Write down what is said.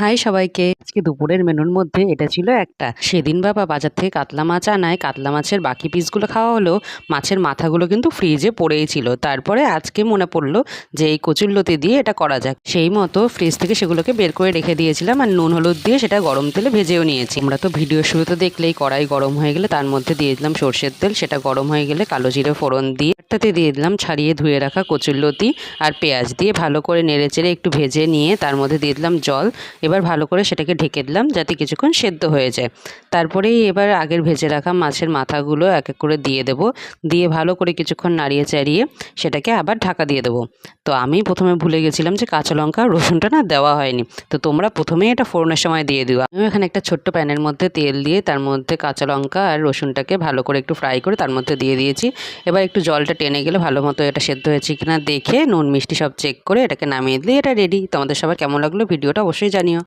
High সবাইকে, আজকে দুপুরের মেনুর মধ্যে এটা ছিল একটা। সেদিন বাবা বাজার থেকে কাতলা মাছ আনায় কাতলা মাছের বাকি পিসগুলো খাওয়া হলো, মাছের মাথাগুলো কিন্তু ফ্রিজে পড়েই ছিল। তারপরে আজকে মনে পড়লো যে এই কচুরলতি দিয়ে এটা করা যাক, সেই মতো ফ্রিজ থেকে সেগুলোকে বের করে রেখে দিয়েছিলাম আর নুন হলুদ দিয়ে সেটা গরম তেলে ভেজেও নিয়েছি। আমরা তো ভিডিও শুরুতে দেখলেই কড়াই গরম হয়ে গেলে তার মধ্যে দিয়ে দিলাম সর্ষের তেল, সেটা গরম হয়ে গেলে কালো জিরে ফোড়ন দিয়ে তাতে দিয়ে দিলাম ছাড়িয়ে ধুয়ে রাখা কচুরলতি আর পেঁয়াজ দিয়ে ভালো করে নেড়েচেড়ে একটু ভেজে নিয়ে তার মধ্যে দিয়ে দিলাম জল। এবার ভালো করে সেটাকে ঢেকে দিলাম যাতে কিছুক্ষণ সেদ্ধ হয়ে যায়। তারপরেই এবার আগের ভেজে রাখা মাছের মাথাগুলো এক এক করে দিয়ে দেবো, দিয়ে ভালো করে কিছুক্ষণ নাড়িয়ে চাড়িয়ে সেটাকে আবার ঢাকা দিয়ে দেবো। তো আমি প্রথমে ভুলে গেছিলাম যে কাঁচা লঙ্কা আর রসুনটা না দেওয়া হয়নি, তো তোমরা প্রথমেই এটা ফোড়নের সময় দিয়ে দিও। আমি এখানে একটা ছোট্ট প্যানের মধ্যে তেল দিয়ে তার মধ্যে কাঁচা লঙ্কা আর রসুনটাকে ভালো করে একটু ফ্রাই করে তার মধ্যে দিয়ে দিয়েছি। এবার একটু জলটা টেনে গেলে ভালো মতো এটা সেদ্ধ হয়েছে কিনা দেখে নুন মিষ্টি সব চেক করে এটাকে নামিয়ে দিলে এটা রেডি। তোমাদের সবার কেমন লাগলো ভিডিওটা অবশ্যই জানিও।